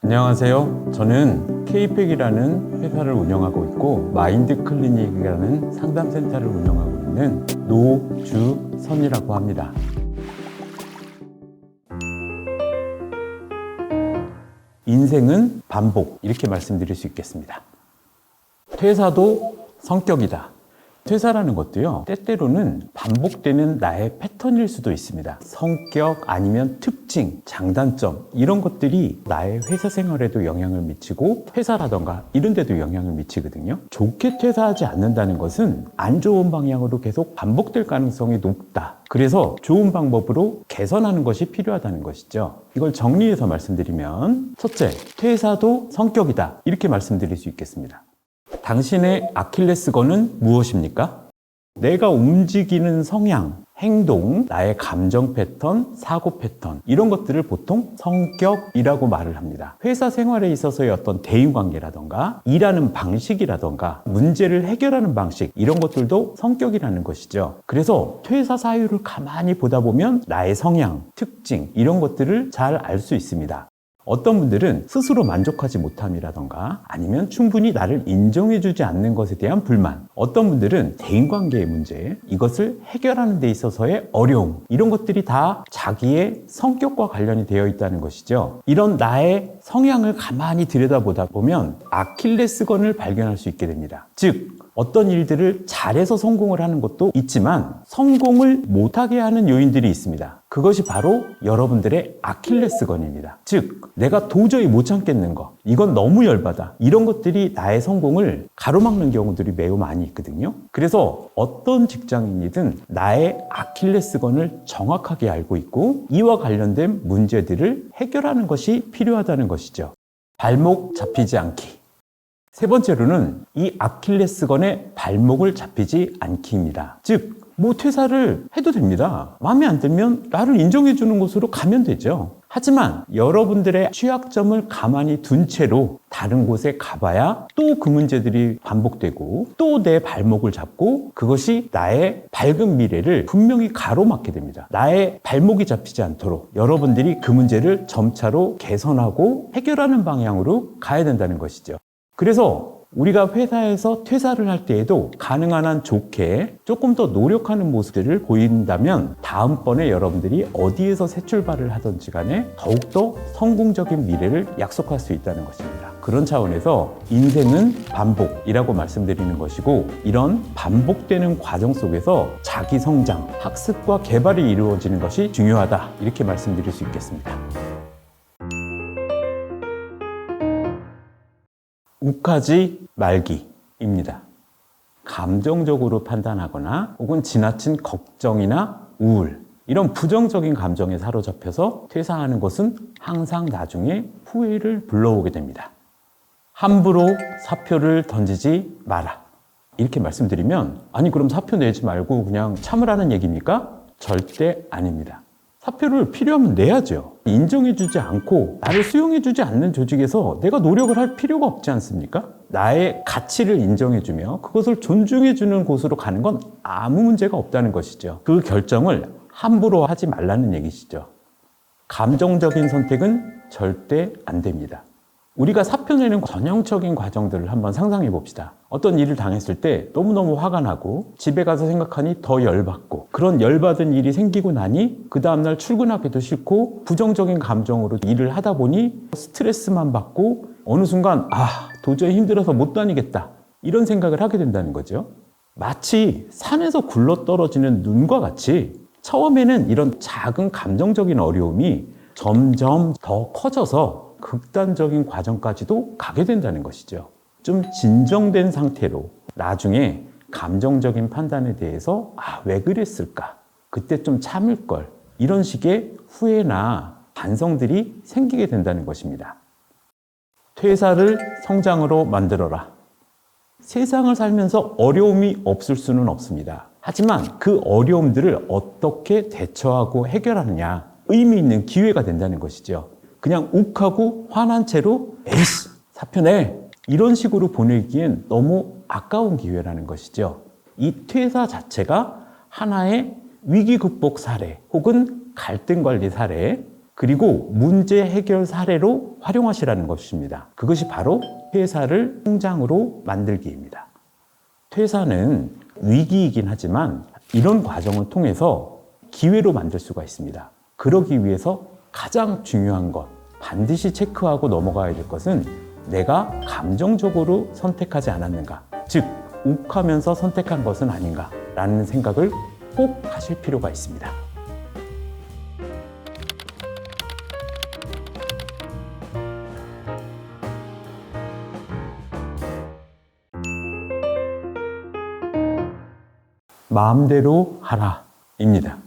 안녕하세요. 저는 K팩이라는 회사를 운영하고 있고 마인드클리닉이라는 상담센터를 운영하고 있는 노주선이라고 합니다. 인생은 반복, 이렇게 말씀드릴 수 있겠습니다. 퇴사도 성격이다. 퇴사라는 것도요, 때때로는 반복되는 나의 패턴일 수도 있습니다. 성격 아니면 특징, 장단점 이런 것들이 나의 회사 생활에도 영향을 미치고 회사라던가 이런 데도 영향을 미치거든요. 좋게 퇴사하지 않는다는 것은 안 좋은 방향으로 계속 반복될 가능성이 높다. 그래서 좋은 방법으로 개선하는 것이 필요하다는 것이죠. 이걸 정리해서 말씀드리면, 첫째, 퇴사도 성격이다. 이렇게 말씀드릴 수 있겠습니다. 당신의 아킬레스건은 무엇입니까? 내가 움직이는 성향, 행동, 나의 감정 패턴, 사고 패턴 이런 것들을 보통 성격이라고 말을 합니다. 회사 생활에 있어서의 어떤 대인관계라던가 일하는 방식이라던가 문제를 해결하는 방식 이런 것들도 성격이라는 것이죠. 그래서 퇴사 사유를 가만히 보다 보면 나의 성향, 특징 이런 것들을 잘 알 수 있습니다. 어떤 분들은 스스로 만족하지 못함이라던가 아니면 충분히 나를 인정해주지 않는 것에 대한 불만, 어떤 분들은 대인관계의 문제, 이것을 해결하는 데 있어서의 어려움 이런 것들이 다 자기의 성격과 관련이 되어 있다는 것이죠. 이런 나의 성향을 가만히 들여다보다 보면 아킬레스건을 발견할 수 있게 됩니다. 즉 어떤 일들을 잘해서 성공을 하는 것도 있지만 성공을 못하게 하는 요인들이 있습니다. 그것이 바로 여러분들의 아킬레스건입니다. 즉 내가 도저히 못 참겠는 거, 이건 너무 열받아, 이런 것들이 나의 성공을 가로막는 경우들이 매우 많이 있거든요. 그래서 어떤 직장인이든 나의 아킬레스건을 정확하게 알고 있고 이와 관련된 문제들을 해결하는 것이 필요하다는 것이죠. 발목 잡히지 않기. 세 번째로는 이 아킬레스건의 발목을 잡히지 않기입니다. 즉, 퇴사를 해도 됩니다. 마음에 안 들면 나를 인정해주는 곳으로 가면 되죠. 하지만 여러분들의 취약점을 가만히 둔 채로 다른 곳에 가봐야 또 그 문제들이 반복되고 또 내 발목을 잡고 그것이 나의 밝은 미래를 분명히 가로막게 됩니다. 나의 발목이 잡히지 않도록 여러분들이 그 문제를 점차로 개선하고 해결하는 방향으로 가야 된다는 것이죠. 그래서 우리가 회사에서 퇴사를 할 때에도 가능한 한 좋게 조금 더 노력하는 모습들을 보인다면 다음번에 여러분들이 어디에서 새 출발을 하든지 간에 더욱더 성공적인 미래를 약속할 수 있다는 것입니다. 그런 차원에서 인생은 반복이라고 말씀드리는 것이고 이런 반복되는 과정 속에서 자기 성장, 학습과 개발이 이루어지는 것이 중요하다 이렇게 말씀드릴 수 있겠습니다. 욱하지 말기입니다. 감정적으로 판단하거나 혹은 지나친 걱정이나 우울 이런 부정적인 감정에 사로잡혀서 퇴사하는 것은 항상 나중에 후회를 불러오게 됩니다. 함부로 사표를 던지지 마라. 이렇게 말씀드리면 아니 그럼 사표 내지 말고 그냥 참으라는 얘기입니까? 절대 아닙니다. 사표를 필요하면 내야죠. 인정해주지 않고 나를 수용해주지 않는 조직에서 내가 노력을 할 필요가 없지 않습니까? 나의 가치를 인정해주며 그것을 존중해주는 곳으로 가는 건 아무 문제가 없다는 것이죠. 그 결정을 함부로 하지 말라는 얘기시죠. 감정적인 선택은 절대 안 됩니다. 우리가 사표 내는 전형적인 과정들을 한번 상상해 봅시다. 어떤 일을 당했을 때 너무너무 화가 나고 집에 가서 생각하니 더 열받고 그런 열받은 일이 생기고 나니 그 다음날 출근하기도 싫고 부정적인 감정으로 일을 하다 보니 스트레스만 받고 어느 순간 도저히 힘들어서 못 다니겠다 이런 생각을 하게 된다는 거죠. 마치 산에서 굴러떨어지는 눈과 같이 처음에는 이런 작은 감정적인 어려움이 점점 더 커져서 극단적인 과정까지도 가게 된다는 것이죠. 좀 진정된 상태로 나중에 감정적인 판단에 대해서 왜 그랬을까? 그때 좀 참을 걸. 이런 식의 후회나 반성들이 생기게 된다는 것입니다. 퇴사를 성장으로 만들어라. 세상을 살면서 어려움이 없을 수는 없습니다. 하지만 그 어려움들을 어떻게 대처하고 해결하느냐 의미 있는 기회가 된다는 것이죠. 그냥 욱하고 화난 채로 에이씨 사표 내 이런 식으로 보내기엔 너무 아까운 기회라는 것이죠. 이 퇴사 자체가 하나의 위기 극복 사례 혹은 갈등 관리 사례 그리고 문제 해결 사례로 활용하시라는 것입니다. 그것이 바로 퇴사를 성장으로 만들기입니다. 퇴사는 위기이긴 하지만 이런 과정을 통해서 기회로 만들 수가 있습니다. 그러기 위해서 가장 중요한 것, 반드시 체크하고 넘어가야 될 것은 내가 감정적으로 선택하지 않았는가, 즉 욱하면서 선택한 것은 아닌가 라는 생각을 꼭 하실 필요가 있습니다. 마음대로 하라입니다.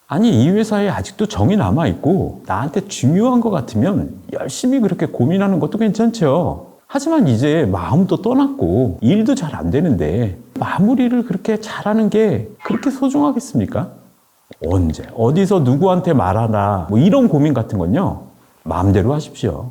아니, 이 회사에 아직도 정이 남아있고 나한테 중요한 것 같으면 열심히 그렇게 고민하는 것도 괜찮죠. 하지만 이제 마음도 떠났고 일도 잘 안 되는데 마무리를 그렇게 잘하는 게 그렇게 소중하겠습니까? 언제, 어디서 누구한테 말하나 뭐 이런 고민 같은 건요, 마음대로 하십시오.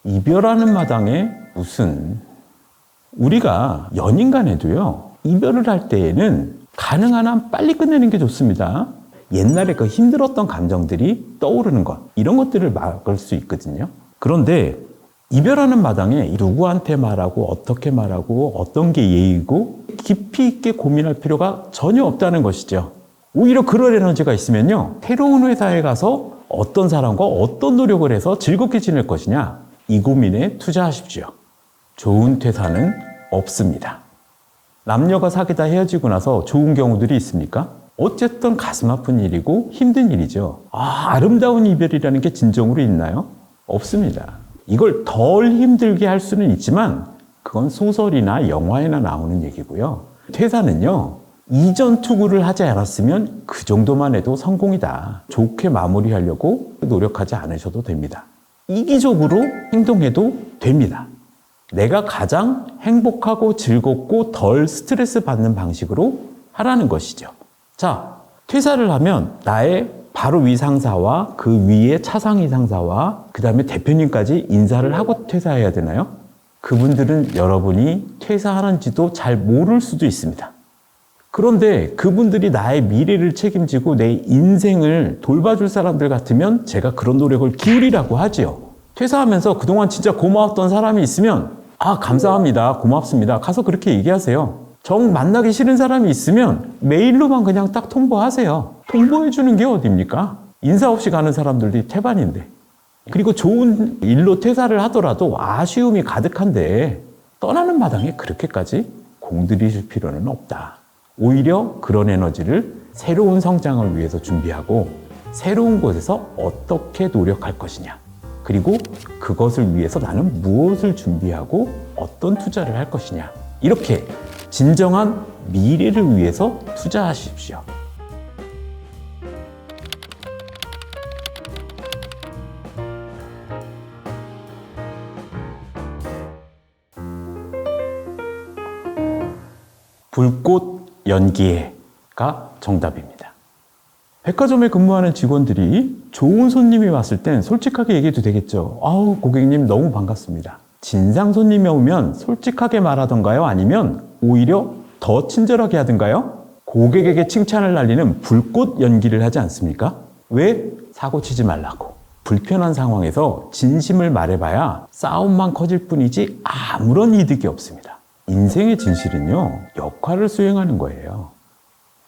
이별하는 마당에 무슨, 우리가 연인 간에도요, 이별을 할 때에는 가능한 한 빨리 끝내는 게 좋습니다. 옛날에 그 힘들었던 감정들이 떠오르는 것, 이런 것들을 막을 수 있거든요. 그런데 이별하는 마당에 누구한테 말하고 어떻게 말하고 어떤 게 예의고 깊이 있게 고민할 필요가 전혀 없다는 것이죠. 오히려 그럴 에너지가 있으면요, 새로운 회사에 가서 어떤 사람과 어떤 노력을 해서 즐겁게 지낼 것이냐, 이 고민에 투자하십시오. 좋은 퇴사는 없습니다. 남녀가 사귀다 헤어지고 나서 좋은 경우들이 있습니까? 어쨌든 가슴 아픈 일이고 힘든 일이죠. 아름다운 이별이라는 게 진정으로 있나요? 없습니다. 이걸 덜 힘들게 할 수는 있지만 그건 소설이나 영화에나 나오는 얘기고요. 퇴사는요, 이전 투구를 하지 않았으면 그 정도만 해도 성공이다. 좋게 마무리하려고 노력하지 않으셔도 됩니다. 이기적으로 행동해도 됩니다. 내가 가장 행복하고 즐겁고 덜 스트레스 받는 방식으로 하라는 것이죠. 자, 퇴사를 하면 나의 바로 위 상사와 그 위의 차상위 상사와 그 다음에 대표님까지 인사를 하고 퇴사해야 되나요? 그분들은 여러분이 퇴사하는지도 잘 모를 수도 있습니다. 그런데 그분들이 나의 미래를 책임지고 내 인생을 돌봐줄 사람들 같으면 제가 그런 노력을 기울이라고 하지요. 퇴사하면서 그동안 진짜 고마웠던 사람이 있으면 감사합니다, 고맙습니다, 가서 그렇게 얘기하세요. 정 만나기 싫은 사람이 있으면 메일로만 그냥 딱 통보하세요. 통보해주는 게 어딥니까? 인사 없이 가는 사람들이 태반인데. 그리고 좋은 일로 퇴사를 하더라도 아쉬움이 가득한데 떠나는 마당에 그렇게까지 공들이실 필요는 없다. 오히려 그런 에너지를 새로운 성장을 위해서 준비하고 새로운 곳에서 어떻게 노력할 것이냐, 그리고 그것을 위해서 나는 무엇을 준비하고 어떤 투자를 할 것이냐, 이렇게 진정한 미래를 위해서 투자하십시오. 불꽃 연기해가 정답입니다. 백화점에 근무하는 직원들이 좋은 손님이 왔을 땐 솔직하게 얘기해도 되겠죠. 고객님 너무 반갑습니다. 진상 손님이 오면 솔직하게 말하던가요? 아니면 오히려 더 친절하게 하던가요? 고객에게 칭찬을 날리는 불꽃 연기를 하지 않습니까? 왜? 사고 치지 말라고. 불편한 상황에서 진심을 말해봐야 싸움만 커질 뿐이지 아무런 이득이 없습니다. 인생의 진실은요, 역할을 수행하는 거예요.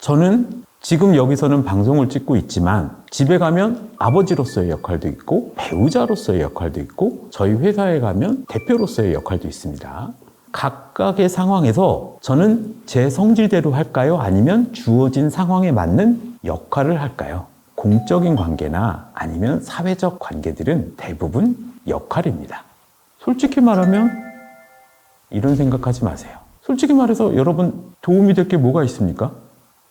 저는 지금 여기서는 방송을 찍고 있지만 집에 가면 아버지로서의 역할도 있고 배우자로서의 역할도 있고 저희 회사에 가면 대표로서의 역할도 있습니다. 각각의 상황에서 저는 제 성질대로 할까요? 아니면 주어진 상황에 맞는 역할을 할까요? 공적인 관계나 아니면 사회적 관계들은 대부분 역할입니다. 솔직히 말하면 이런 생각하지 마세요. 솔직히 말해서 여러분 도움이 될 게 뭐가 있습니까?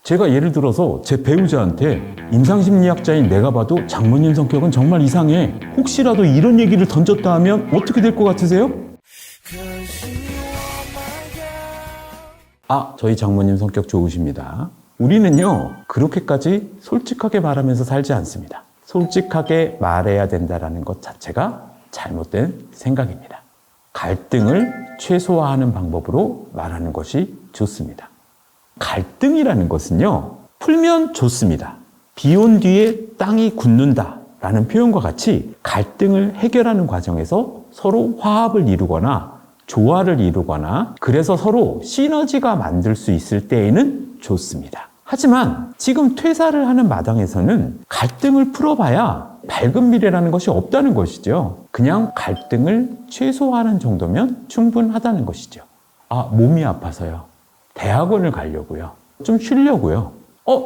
제가 예를 들어서 제 배우자한테 임상심리학자인 내가 봐도 장모님 성격은 정말 이상해, 혹시라도 이런 얘기를 던졌다 하면 어떻게 될 것 같으세요? 저희 장모님 성격 좋으십니다. 우리는요, 그렇게까지 솔직하게 말하면서 살지 않습니다. 솔직하게 말해야 된다는 것 자체가 잘못된 생각입니다. 갈등을 최소화하는 방법으로 말하는 것이 좋습니다. 갈등이라는 것은요, 풀면 좋습니다. 비 온 뒤에 땅이 굳는다, 라는 표현과 같이 갈등을 해결하는 과정에서 서로 화합을 이루거나 조화를 이루거나 그래서 서로 시너지가 만들 수 있을 때에는 좋습니다. 하지만 지금 퇴사를 하는 마당에서는 갈등을 풀어봐야 밝은 미래라는 것이 없다는 것이죠. 그냥 갈등을 최소화하는 정도면 충분하다는 것이죠. 몸이 아파서요. 대학원을 가려고요. 좀 쉬려고요.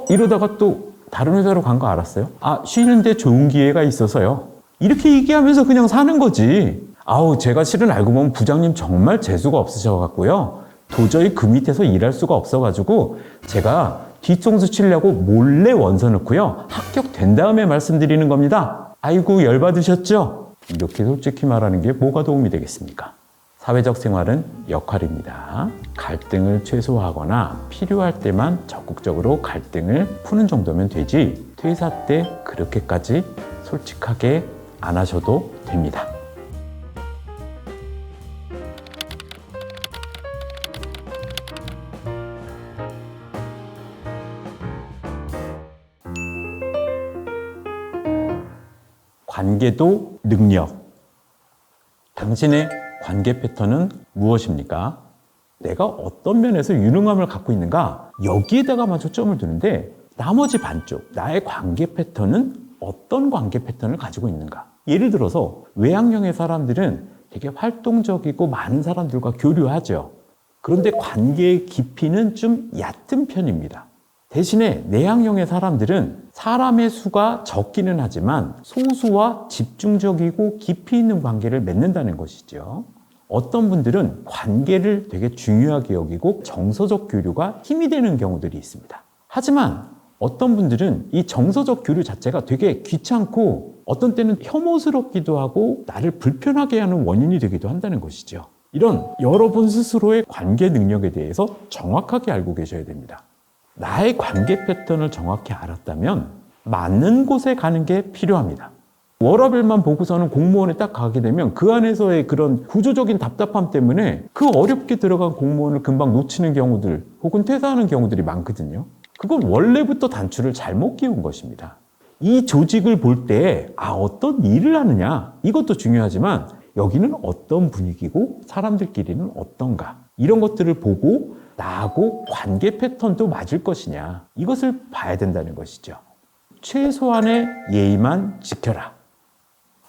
이러다가 또 다른 회사로 간 거 알았어요? 쉬는데 좋은 기회가 있어서요. 이렇게 얘기하면서 그냥 사는 거지. 제가 실은 알고 보면 부장님 정말 재수가 없으셔갖고요. 도저히 그 밑에서 일할 수가 없어가지고 제가 뒤통수 치려고 몰래 원서 넣고요. 합격된 다음에 말씀드리는 겁니다. 아이고 열받으셨죠? 이렇게 솔직히 말하는 게 뭐가 도움이 되겠습니까? 사회적 생활은 역할입니다. 갈등을 최소화하거나 필요할 때만 적극적으로 갈등을 푸는 정도면 되지 퇴사 때 그렇게까지 솔직하게 안 하셔도 됩니다. 관계도 능력. 당신의 관계 패턴은 무엇입니까? 내가 어떤 면에서 유능함을 갖고 있는가? 여기에다가만 초점을 두는데 나머지 반쪽, 나의 관계 패턴은 어떤 관계 패턴을 가지고 있는가? 예를 들어서 외향형의 사람들은 되게 활동적이고 많은 사람들과 교류하죠. 그런데 관계의 깊이는 좀 얕은 편입니다. 대신에 내향형의 사람들은 사람의 수가 적기는 하지만 소수와 집중적이고 깊이 있는 관계를 맺는다는 것이죠. 어떤 분들은 관계를 되게 중요하게 여기고 정서적 교류가 힘이 되는 경우들이 있습니다. 하지만 어떤 분들은 이 정서적 교류 자체가 되게 귀찮고 어떤 때는 혐오스럽기도 하고 나를 불편하게 하는 원인이 되기도 한다는 것이죠. 이런 여러분 스스로의 관계 능력에 대해서 정확하게 알고 계셔야 됩니다. 나의 관계 패턴을 정확히 알았다면 맞는 곳에 가는 게 필요합니다. 워라밸만 보고서는 공무원에 딱 가게 되면 그 안에서의 그런 구조적인 답답함 때문에 그 어렵게 들어간 공무원을 금방 놓치는 경우들 혹은 퇴사하는 경우들이 많거든요. 그건 원래부터 단추를 잘못 끼운 것입니다. 이 조직을 볼 때 어떤 일을 하느냐 이것도 중요하지만 여기는 어떤 분위기고 사람들끼리는 어떤가 이런 것들을 보고 나하고 관계 패턴도 맞을 것이냐 이것을 봐야 된다는 것이죠. 최소한의 예의만 지켜라.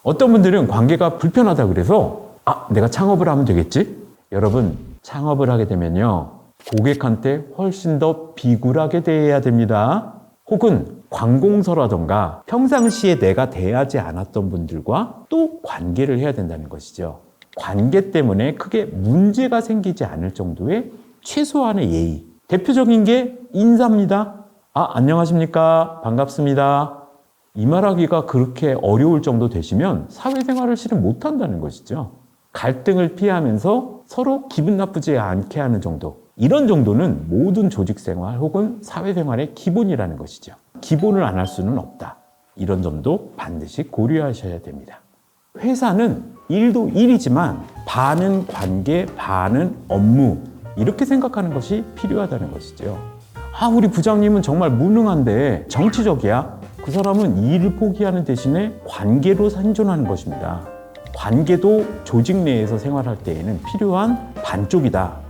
어떤 분들은 관계가 불편하다 그래서 내가 창업을 하면 되겠지? 여러분 창업을 하게 되면요 고객한테 훨씬 더 비굴하게 대해야 됩니다. 혹은 관공서라던가 평상시에 내가 대하지 않았던 분들과 또 관계를 해야 된다는 것이죠. 관계 때문에 크게 문제가 생기지 않을 정도의 최소한의 예의. 대표적인 게 인사입니다. 안녕하십니까? 반갑습니다. 이 말하기가 그렇게 어려울 정도 되시면 사회생활을 실은 못한다는 것이죠. 갈등을 피하면서 서로 기분 나쁘지 않게 하는 정도. 이런 정도는 모든 조직생활 혹은 사회생활의 기본이라는 것이죠. 기본을 안 할 수는 없다. 이런 점도 반드시 고려하셔야 됩니다. 회사는 일도 일이지만 반은 관계, 반은 업무 이렇게 생각하는 것이 필요하다는 것이죠. 우리 부장님은 정말 무능한데 정치적이야. 그 사람은 일을 포기하는 대신에 관계로 생존하는 것입니다. 관계도 조직 내에서 생활할 때에는 필요한 반쪽이다.